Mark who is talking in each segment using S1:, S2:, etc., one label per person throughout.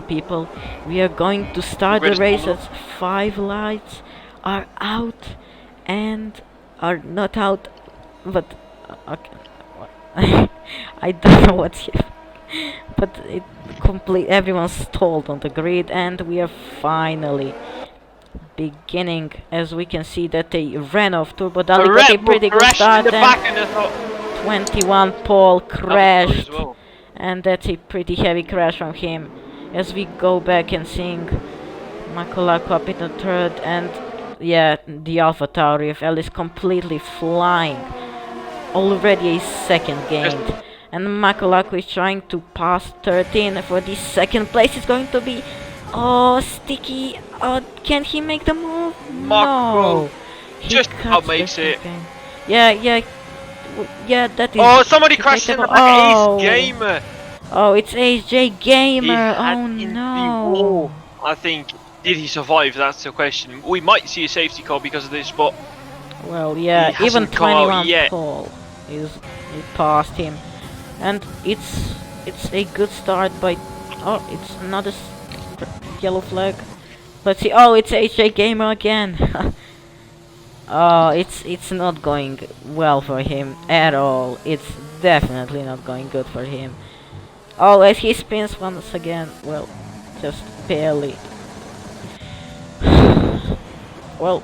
S1: People, we are going to start the race as 5 lights are out and are not out, but okay. I don't know what's here, but everyone's stalled on the grid and we are finally beginning. As we can see that they ran off. Turbo Dali got a pretty good start and 21 pole crashed, and that's a pretty heavy crash from him. As we go back and seeing Makolako up in the third, and yeah, the Alpha Tauri of L is completely flying. Already a second gained. And Makolako is trying to pass 13 for the second place. It's going to be sticky. Can he make the move? No. He
S2: just about makes it.
S1: Yeah, that is.
S2: Oh, somebody crashed in the back. Ace Gamer.
S1: Oh, it's AJ Gamer.
S2: He had
S1: oh
S2: in
S1: no.
S2: The wall. I think, did he survive? That's the question. We might see a safety car because of this, but
S1: well, yeah, even 21 Paul he passed him, and it's a good start by. Oh, it's another yellow flag. Let's see. Oh, it's AJ Gamer again. Oh, it's not going well for him at all. It's definitely not going good for him. Oh, as he spins once again, well, just barely. Well,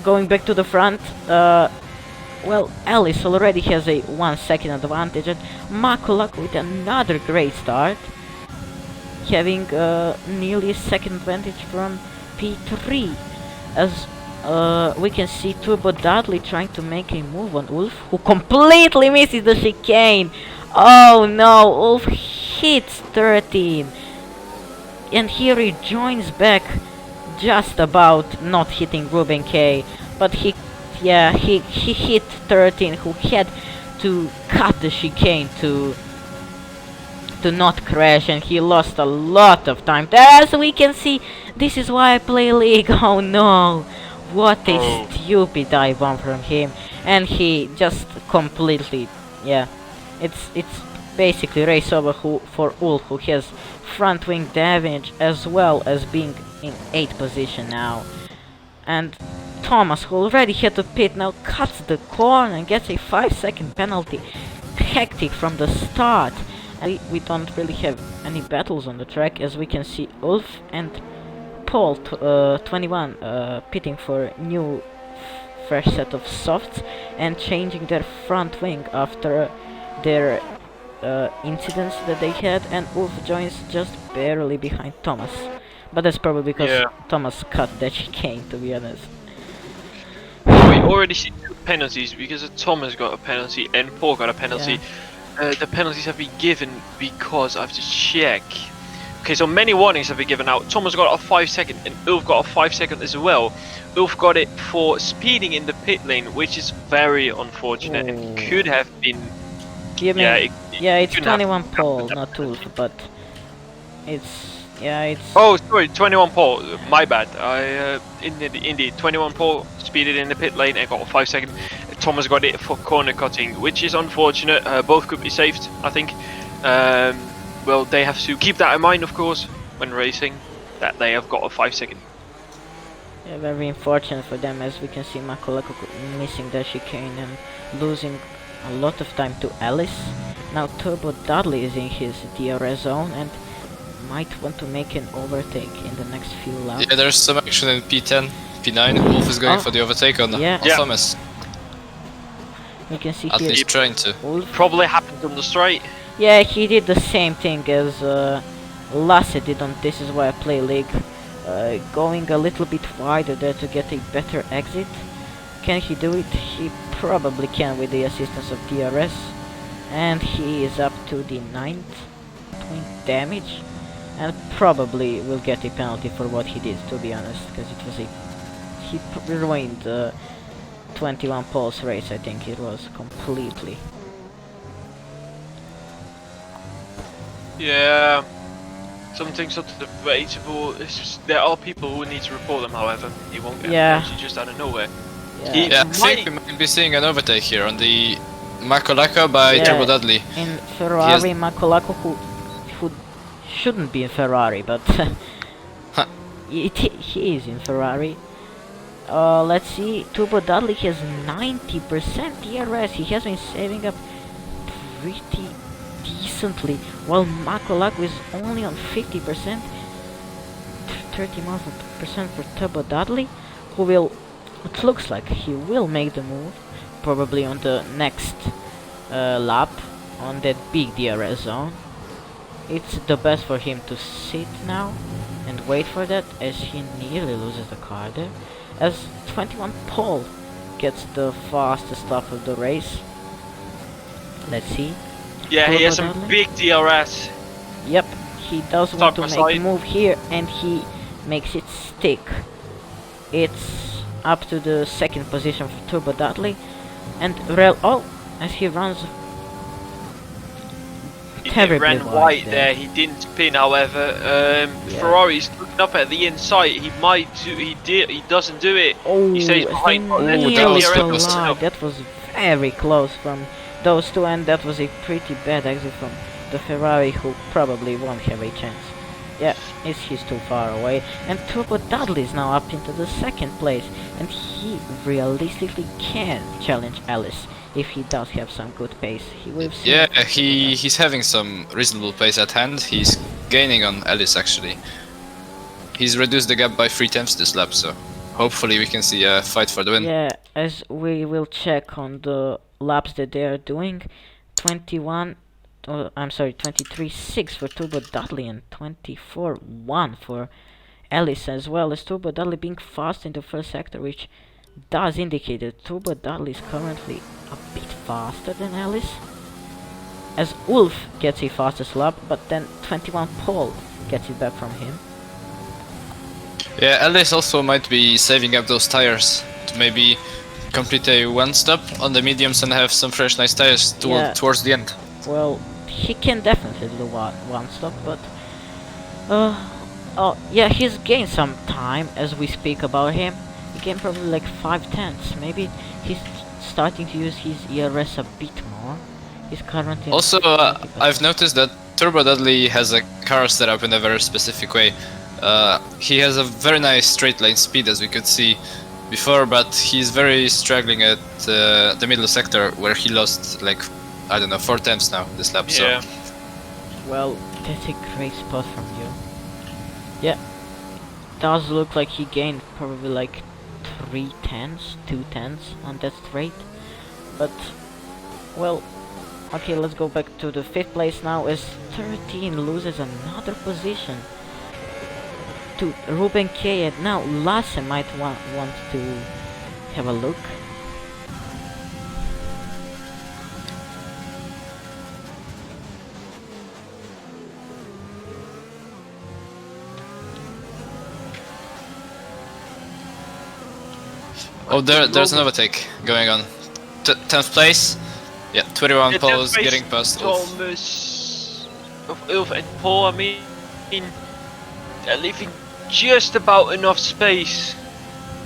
S1: going back to the front, well, Alice already has a 1 second advantage, and Makolako with another great start, having nearly a second advantage from P3, as we can see Turbo Dudley trying to make a move on Ulf, who completely misses the chicane. Oh no, Ulf hits 13 and he rejoins back, just about not hitting Ruben K, but he hit 13, who had to cut the chicane to not crash, and he lost a lot of time. As we can see, this is why I play League. Oh no, what a stupid dive bomb from him, and he just completely, it's basically race over for Ulf, who has front wing damage as well as being in 8th position now. And Thomas, who already had to pit, now cuts the corner and gets a 5-second penalty. Hectic from the start. And we don't really have any battles on the track, as we can see Ulf and Paul 21 pitting for new fresh set of softs and changing their front wing after their incidents that they had, and Ulf joins just barely behind Thomas, but that's probably because Thomas cut that chicane, to be honest.
S2: We already see 2 penalties because Thomas got a penalty and Paul got a penalty. The penalties have been given because I have to check. Okay, so many warnings have been given out. Thomas got a 5-second and Ulf got a 5-second as well. Ulf got it for speeding in the pit lane, which is very unfortunate and could have been.
S1: It's 21 Paul, not Ulf, but it's
S2: Oh, sorry, 21 Paul. My bad. Indeed, 21 Paul speeded in the pit lane and got a 5-second. Thomas got it for corner cutting, which is unfortunate. Both could be saved, I think. Well, they have to keep that in mind, of course, when racing, that they have got a 5-second.
S1: Yeah, very unfortunate for them, as we can see Makolako missing the chicane and losing a lot of time to Alice. Now Turbo Dudley is in his DRS zone and might want to make an overtake in the next few laps.
S3: Yeah, there's some action in P10, P9. Wolf is going for the overtake on Thomas.
S1: You can see
S3: at
S1: here.
S3: least trying to.
S2: Wolf probably happened on the straight.
S1: Yeah, he did the same thing as Lasse did on This Is Why I Play League. Going a little bit wider there to get a better exit. Can he do it? He probably can with the assistance of DRS. And he is up to the 9th point damage. And probably will get a penalty for what he did, to be honest. Because it was he ruined 21 Paul's race, I think it was, completely.
S2: Yeah. Some things are debatable. It's just, there are people who need to report them, however. He won't get a just out of nowhere.
S3: Yeah, I think we might be seeing an overtake here on the Makolako by Turbo Dudley.
S1: In Ferrari, Makolako, who shouldn't be in Ferrari, but he is in Ferrari. Let's see, Turbo Dudley has 90% DRS. He has been saving up pretty decently, while Makolaku is only on 50%. 30% for Turbo Dudley, who will, it looks like he will make the move, probably on the next lap, on that big DRS zone. It's the best for him to sit now and wait for that, as he nearly loses the car there, as 21 Paul gets the fastest lap of the race. Let's see.
S2: Yeah,
S1: Turbo
S2: he has some
S1: Dudley.
S2: big DRS.
S1: Yep, he does want to make
S2: side.
S1: a move here, and he makes it stick. It's up to the second position for Turbo Dudley, and as he runs
S2: He
S1: terribly
S2: ran
S1: wide
S2: white
S1: there.
S2: there. He didn't spin, however. Ferrari's looking up at the inside. He might do. He doesn't do it.
S1: Oh,
S2: He stays
S1: as
S2: behind.
S1: they
S2: Let
S1: nearly
S3: that was
S2: DRS
S3: close.
S1: collide. That was very close from those two, and that was a pretty bad exit from the Ferrari, who probably won't have a chance. Yeah, he's too far away, and Turbo Dudley is now up into the second place, and he realistically can challenge Alice if he does have some good pace. We've seen
S3: Yeah,
S1: it.
S3: he's having some reasonable pace at hand. He's gaining on Ellis actually. He's reduced the gap by 3 tenths this lap, so hopefully we can see a fight for the win.
S1: Yeah, as we will check on the laps that they are doing, 23.6 for Turbo Dudley and 24.1 for Alice, as well as Turbo Dudley being fast in the first sector, which does indicate that Turbo Dudley is currently a bit faster than Alice, as Ulf gets a fastest lap, but then 21 Paul gets it back from him.
S3: Yeah, Ellis also might be saving up those tires to maybe complete a one stop on the mediums and have some fresh nice tires
S1: Yeah.
S3: towards the end.
S1: Well, he can definitely do one stop, but oh yeah, he's gained some time as we speak about him. He gained probably like 5 tenths. Maybe he's starting to use his ERS a bit more. He's currently
S3: Also,
S1: 20%.
S3: I've noticed that Turbo Dudley has a car set up in a very specific way. He has a very nice straight line speed, as we could see before, but he's very struggling at the middle sector, where he lost like, I don't know, 4 tenths now this lap.
S2: Yeah.
S3: So
S1: Well, that's a great spot from you. Yeah, does look like he gained probably like 2 tenths on that straight. But, well, okay, let's go back to the 5th place now, as 13 loses another position to Ruben K, and now Lasse might want to have a look.
S3: oh, there's an overtake going on. 10th place. Yeah, 21
S2: Yeah,
S3: Paul's
S2: that's
S3: getting past Ulf.
S2: Thomas of Ulf and Paul. I mean, they're leaving just about enough space.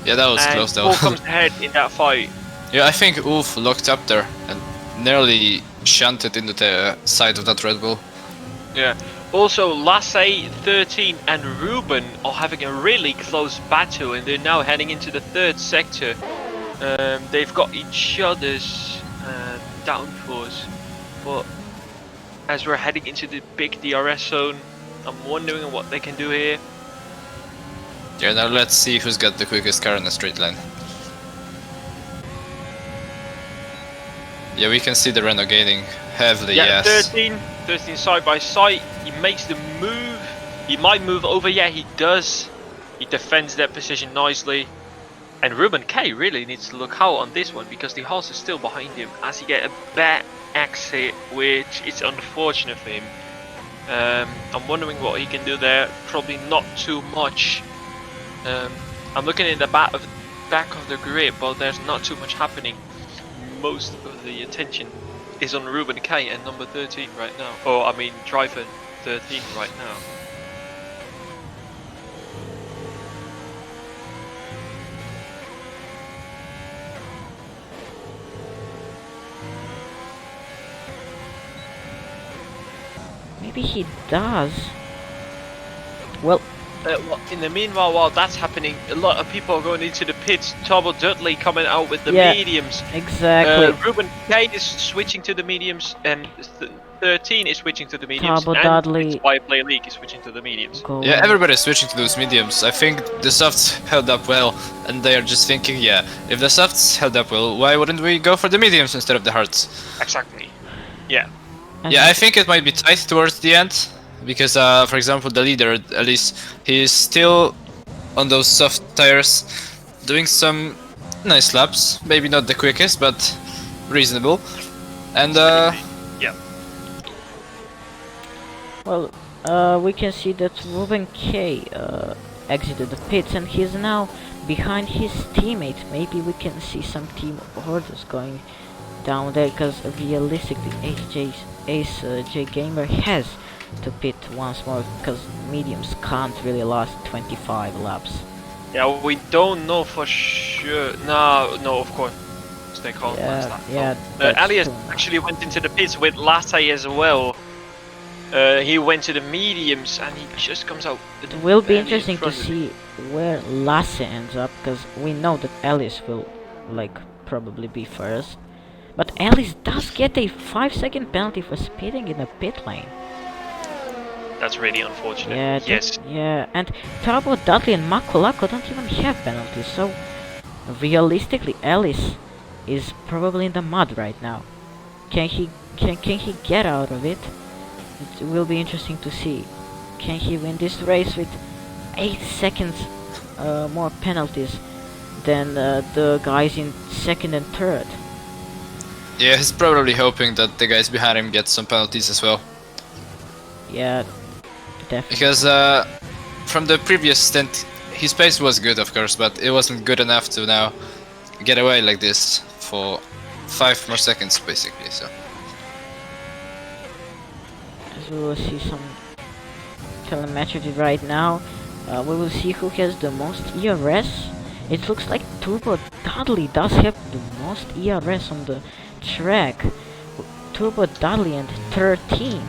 S3: Yeah, that was
S2: And
S3: close though.
S2: Paul comes ahead in that fight.
S3: Yeah, I think Ulf locked up there and nearly shunted into the side of that Red Bull.
S2: Yeah. Also, Lasse, 13, and Ruben are having a really close battle, and they're now heading into the 3rd sector. They've got each other's downforce, but as we're heading into the big DRS zone, I'm wondering what they can do here.
S3: Yeah, now let's see who's got the quickest car in the straight line. Yeah, we can see the Renault gaining heavily,
S2: Yeah,
S3: yes.
S2: 13 side by side. He makes the move. He might move over. Yeah, he does. He defends that position nicely. And Ruben K really needs to look out on this one, because the horse is still behind him as he get a bad exit, which is unfortunate for him. I'm wondering what he can do there. Probably not too much. I'm looking in the back of the grid, but there's not too much happening. Most of the attention is on Ruben K and number 13 right now. Or I mean driver 13 right now.
S1: Maybe he does Well,
S2: well, in the meanwhile, while that's happening, a lot of people are going into the pits. Turbo Dudley coming out with the
S1: Yeah,
S2: mediums.
S1: exactly.
S2: Ruben K is switching to the mediums, and 13 is switching to the mediums,
S1: Turbo
S2: and
S1: Dudley
S2: Why Play League is switching to the mediums.
S1: going.
S3: Yeah, everybody's switching to those mediums. I think the softs held up well, and they are just thinking, yeah, if the softs held up well, why wouldn't we go for the mediums instead of the hards?
S2: Exactly. Yeah.
S3: Yeah, I think it might be tight towards the end, because, for example, the leader, at least, he's still on those soft tires, doing some nice laps. Maybe not the quickest, but reasonable. And,
S2: Yeah.
S1: Well, we can see that Ruben K exited the pits and he's now behind his teammate. Maybe we can see some team orders going down there, because realistically J Gamer has to pit once more, because mediums can't really last 25 laps.
S2: Yeah, we don't know for sure. No, of course they can't last that.
S1: Yeah,
S2: Alias actually went into the pits with Latte as well. He went to the mediums and he just comes out.
S1: It will be interesting to see where Lasse ends up, because we know that Alice will, like, probably be first. But Alice does get a 5-second penalty for speeding in the pit lane.
S2: That's really unfortunate.
S1: Yeah,
S2: yes.
S1: Yeah, and Turbo Dudley and Makulako don't even have penalties, so realistically Alice is probably in the mud right now. Can he get out of it? It will be interesting to see. Can he win this race with 8 seconds more penalties than the guys in second and third?
S3: yeah, he's probably hoping that the guys behind him get some penalties as well.
S1: Yeah, definitely.
S3: Because from the previous stint, his pace was good, of course, but it wasn't good enough to now get away like this for 5 more seconds, basically. So
S1: as we will see some telemetry right now, we will see who has the most ERS. It looks like Turbo Dudley does have the most ERS on the track. Turbo Dudley and 13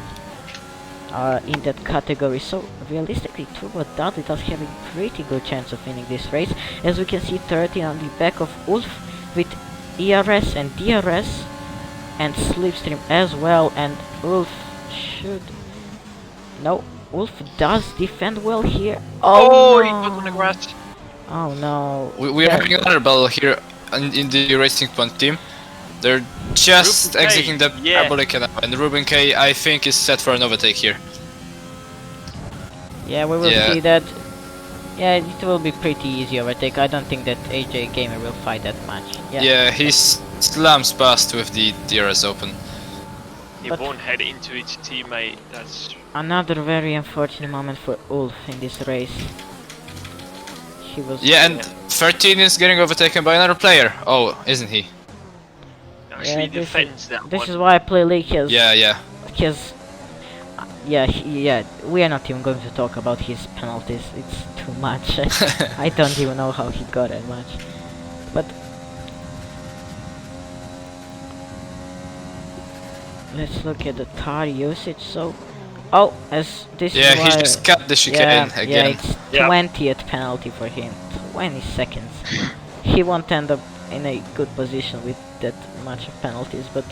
S1: are in that category, so realistically Turbo Dudley does have a pretty good chance of winning this race, as we can see 13 on the back of Ulf with ERS and DRS and Slipstream as well, and Ulf should... No, Ulf does defend well here.
S2: Oh,
S1: no.
S2: he got on the grass.
S1: Oh no.
S3: we're having another battle here in the Racing Point team. They're just
S2: Ruben K,
S3: exiting the
S2: yeah.
S3: parabolic canal, and Ruben K, I think, is set for an overtake here.
S1: Yeah, we will
S3: Yeah.
S1: see that. Yeah, it will be pretty easy overtake. I don't think that AJ Gamer will fight that much.
S3: Yeah, he slams past with the DRS open.
S2: He
S1: But-
S2: won't head into his teammate. That's
S1: Another very unfortunate moment for Ulf in this race. He was...
S3: Yeah, and 13 is getting overtaken by another player. Oh, isn't he?
S2: actually
S1: this
S2: defends that
S1: This
S2: one.
S1: is why I play League has...
S3: Yeah.
S1: Yeah, we are not even going to talk about his penalties. It's too much. I don't even know how he got that much. But let's look at the tire usage. So, as this
S3: Yeah,
S1: is
S3: he
S1: why,
S3: just cut the chicane
S1: yeah,
S3: again.
S1: it's
S2: Yeah.
S1: 20th penalty for him. 20 seconds. He won't end up in a good position with that much of penalties, but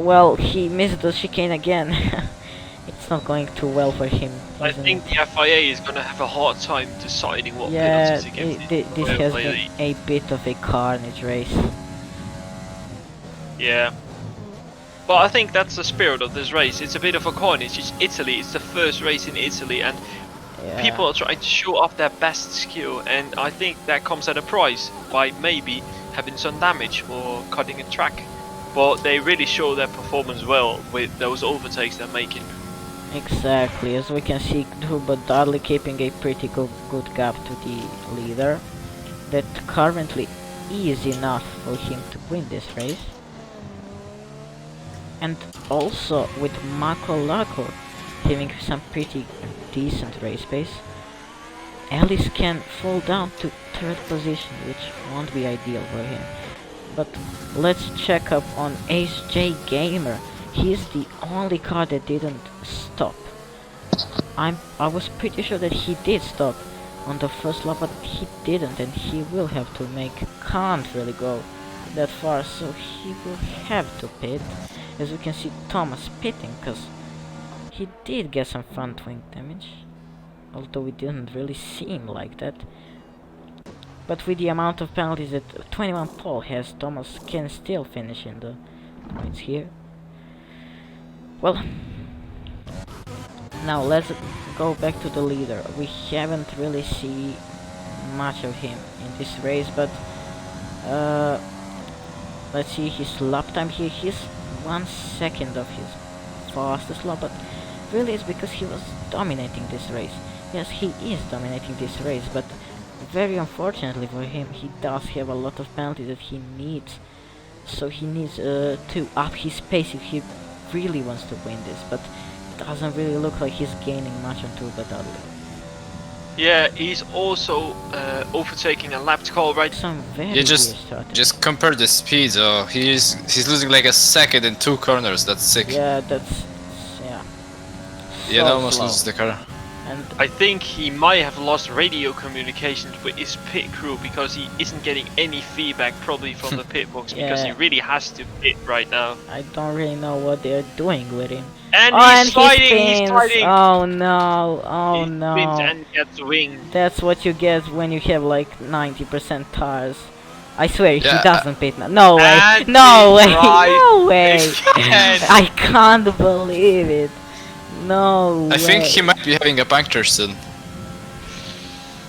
S1: well, he missed the chicane again. It's not going too well for him.
S2: I
S1: isn't
S2: think
S1: it?
S2: the FIA is gonna have a hard time deciding what
S1: Yeah,
S2: penalties to give.
S1: this
S2: Fair
S1: has
S2: play
S1: been
S2: league.
S1: a bit of a carnage race.
S2: Yeah. But I think that's the spirit of this race. It's a bit of a coinage. It's Italy. It's the first race in Italy, and
S1: Yeah.
S2: people are trying to show off their best skill. And I think that comes at a price by maybe having some damage or cutting a track. But they really show their performance well with those overtakes they're making.
S1: Exactly, as we can see, Turbo Dudley keeping a pretty good gap to the leader. That currently is enough for him to win this race. And also with Mako Lako having some pretty decent race pace, Alice can fall down to 3rd position, which won't be ideal for him. But let's check up on Ace J Gamer. He's the only car that didn't stop. I was pretty sure that he did stop on the first lap, but he didn't, and he will have to make. Can't really go that far, so he will have to pit. As we can see, Thomas pitting, cause he did get some front wing damage, although it didn't really seem like that. But with the amount of penalties that 21 pole has, Thomas can still finish in the points here. Well, now let's go back to the leader. We haven't really seen much of him in this race, but let's see his lap time here. He's 1 second of his fastest lap, but really it's because he was dominating this race. Yes, he is dominating this race, but very unfortunately for him, he does have a lot of penalties that he needs. So he needs to up his pace if he really wants to win this, but it doesn't really look like he's gaining much on Turbo Dudley.
S2: Yeah, he's also overtaking a lap call right.
S1: Some very
S3: You just
S1: weird strategy.
S3: just compare the speed. He's losing like a second in 2 corners. That's sick.
S1: Yeah, that's yeah.
S3: Yeah,
S1: So
S3: that almost
S1: slow.
S3: loses the car.
S1: And
S2: I think he might have lost radio communications with his pit crew because he isn't getting any feedback probably from the pit box because he
S1: Yeah.
S2: really has to pit right now.
S1: I don't really know what they're doing with him.
S2: And
S1: Oh,
S2: he's
S1: and he
S2: sliding, he's
S1: spins.
S2: sliding.
S1: Oh no! Oh
S2: He
S1: no!
S2: spins and gets winged.
S1: That's what you get when you have like 90% tires. I swear
S3: Yeah,
S1: he doesn't pit now. No way!
S2: And
S1: No
S2: he
S1: way!
S2: tried
S1: No way!
S2: again.
S1: I can't believe it! No
S3: I think
S1: way.
S3: he might be having a puncture soon.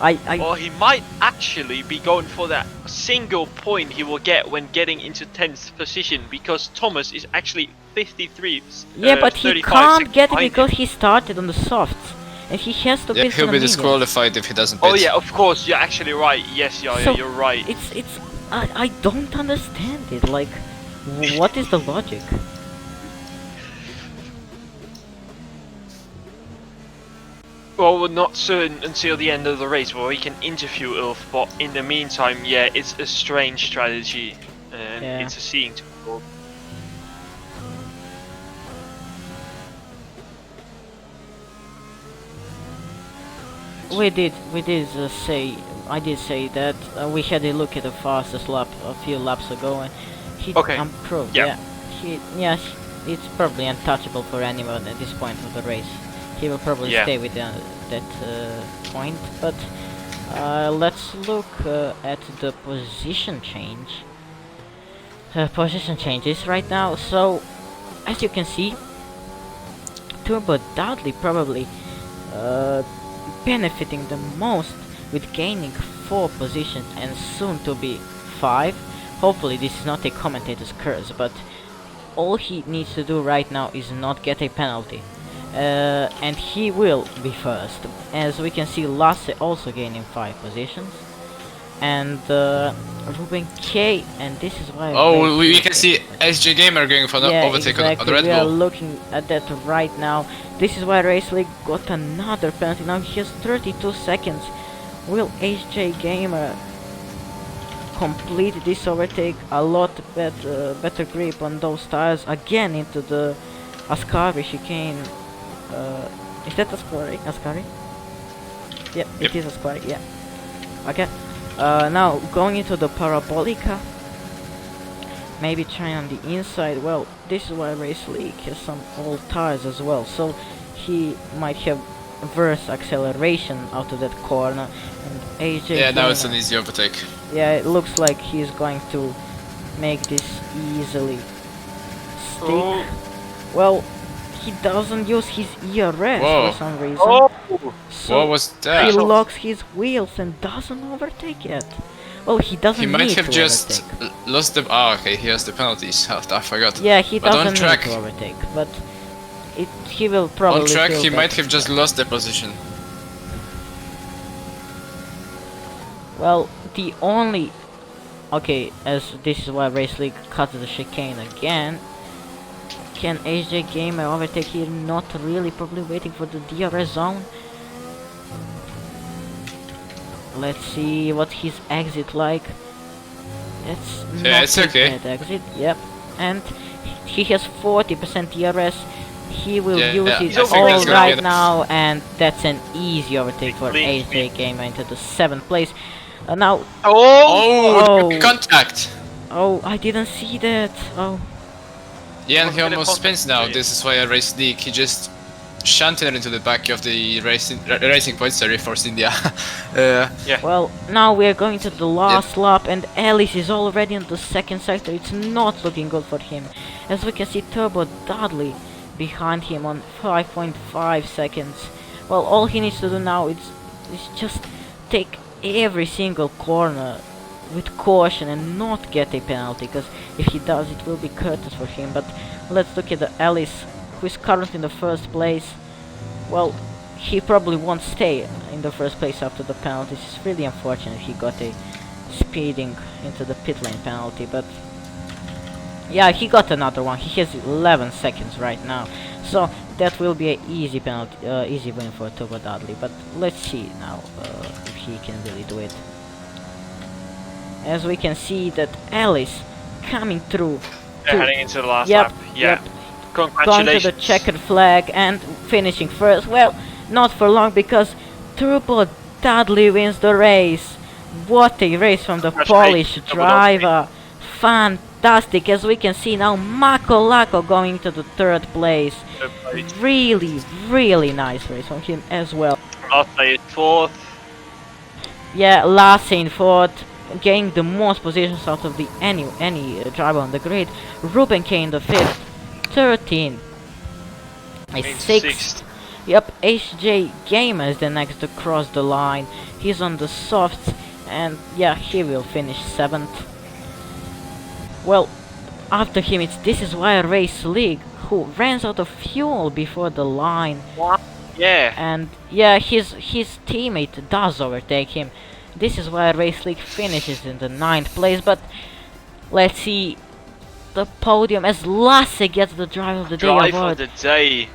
S2: Or he might actually be going for that single point he will get when getting into 10th position because Thomas is actually 53.
S1: Yeah, but he
S2: 35
S1: can't
S2: seconds
S1: get it
S2: behind him.
S1: because he started on the softs. And he has to
S3: Yeah,
S1: pit
S3: he'll
S1: on
S3: be
S1: the mediums.
S3: disqualified if he doesn't pit.
S2: Oh yeah, of course, you're actually right. Yes, yeah,
S1: So,
S2: you're right.
S1: It's I don't understand it. Like, what is the logic?
S2: Well, we're not certain until the end of the race where we can interview Ulf, but in the meantime, yeah, it's a strange strategy and
S1: Yeah.
S2: it's a seeing to go.
S1: We did say, I did say that we had a look at the fastest lap a few laps ago, and he
S2: Okay,
S1: improved.
S2: yeah.
S1: It's probably untouchable for anyone at this point of the race. He will probably
S2: Yeah.
S1: stay with that point, but let's look at the position change. Position changes right now. So, as you can see, Turbo Dudley probably benefiting the most with gaining 4 positions and soon to be 5. Hopefully this is not a commentator's curse, but all he needs to do right now is not get a penalty. And he will be first. As we can see, Lasse also gaining 5 positions. And Ruben K, and this is why
S3: Oh, we can see SJ Gamer going for the
S1: yeah,
S3: overtake
S1: exactly.
S3: on the Red
S1: We are
S3: Bull.
S1: looking at that right now. This is why Race League got another penalty. Now he has 32 seconds. Will HJ Gamer complete this overtake? A lot better grip on those tires again into the Ascari chicane. Is that Ascari? Ascari? Yeah, it
S3: Yep.
S1: is Ascari. Yeah. Okay. Now going into the Parabolica. Maybe trying on the inside. Well, this is why Race League has some old tires as well, so he might have reverse acceleration out of that corner. And AJ
S3: Yeah, now it's
S1: Gamer-
S3: an easy overtake.
S1: yeah, it looks like he's going to make this easily stick.
S2: Oh.
S1: Well, he doesn't use his ERS
S3: Whoa.
S1: for some reason.
S2: Oh!
S1: So
S3: What was
S1: he
S3: that?
S1: locks his wheels and doesn't overtake yet. Well, he doesn't
S3: He might
S1: need
S3: have
S1: to
S3: just
S1: overtake.
S3: lost the. Ah, okay, he has the penalties. I forgot.
S1: Yeah, he
S3: But on
S1: doesn't
S3: track-
S1: need to overtake, but he will probably
S3: On track,
S1: feel
S3: he might
S1: better.
S3: have just lost the position.
S1: Well, the only... Okay, as this is why Race League cuts the chicane again. Can HJ Gamer overtake here? Not really, probably waiting for the DRS zone. Let's see what his exit like. That's
S3: Yeah,
S1: not
S3: it's
S1: his
S3: okay.
S1: bad exit, yep. And he has 40% DRS. He will
S3: Yeah,
S1: use
S3: yeah,
S1: it
S2: I think
S1: all
S2: that's gonna
S1: right
S3: be
S1: now, and that's an easy overtake for
S2: Clean
S1: AJ Gamer into the 7th place. Now,
S2: Oh!
S3: Oh,
S1: Oh.
S3: contact!
S1: oh, I didn't see that. Oh,
S3: Yeah, and
S2: What
S3: he
S2: kind of
S3: almost
S2: contact
S3: spins now.
S2: is it?
S3: This is why I race league. He just shunted it into the back of the racing point, sorry, Force India.
S2: Yeah.
S1: well, now we are going to the last lap, and Alice is already in the 2nd sector. It's not looking good for him. As we can see, Turbo Dudley behind him on 5.5 seconds. Well, all he needs to do now is just take every single corner with caution and not get a penalty, because if he does, it will be curtains for him. But let's look at the Alice, who is currently in the 1st place. Well, he probably won't stay in the 1st place after the penalties. It's really unfortunate he got a speeding into the pit lane penalty, but yeah, he got another one. He has 11 seconds right now, so that will be an easy penalty, easy win for Turbo Dudley. But let's see now if he can really do it. As we can see that Alice coming through,
S2: They're heading into the last
S1: Yep,
S2: lap. Yeah.
S1: yep.
S2: Congratulations.
S1: going to the checkered flag and finishing 1st. Well, not for long, because Turbo Dudley wins the race. What a race from the Polish
S2: Congratulations, Turbo Dudley.
S1: driver. Fantastic. As we can see now, Makolako going to the 3rd place. Really, really nice race from him as well.
S2: Lasse is 4th.
S1: Yeah, Lasse in 4th, getting the most positions out of the any driver on the grid. Ruben K in the 5th, 13. A
S2: In
S1: 6th.
S2: 6th.
S1: Yep, HJ Gamer is the next to cross the line. He's on the softs, and yeah, he will finish 7th. Well, after him, This Is Why I Race League, who runs out of fuel before the line.
S2: Yeah.
S1: And yeah, his teammate does overtake him. This Is Why Race League finishes in the 9th place, but let's see the podium as Lasse gets the Driver of the Day
S2: Drive
S1: award.
S2: of the day.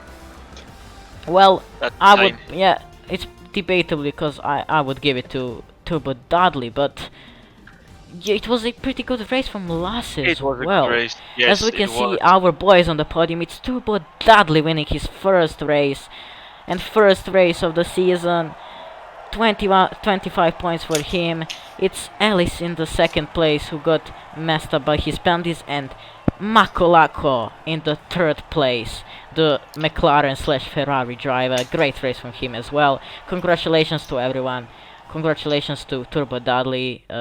S1: Well,
S2: That's
S1: I would,
S2: insane.
S1: yeah, it's debatable, because I would give it to Turbo Dudley, but yeah, it was a pretty good race from Lasse as
S2: It was a
S1: well.
S2: good race. Yes,
S1: As we can
S2: it
S1: see,
S2: was.
S1: our boys on the podium, it's Turbo Dudley winning his 1st race, and 1st race of the season. 25 points for him. It's Alice in the 2nd place, who got messed up by his penalties, and Makolako in the 3rd place, the McLaren / Ferrari driver. Great race from him as well. Congratulations to everyone. Congratulations to Turbo Dudley.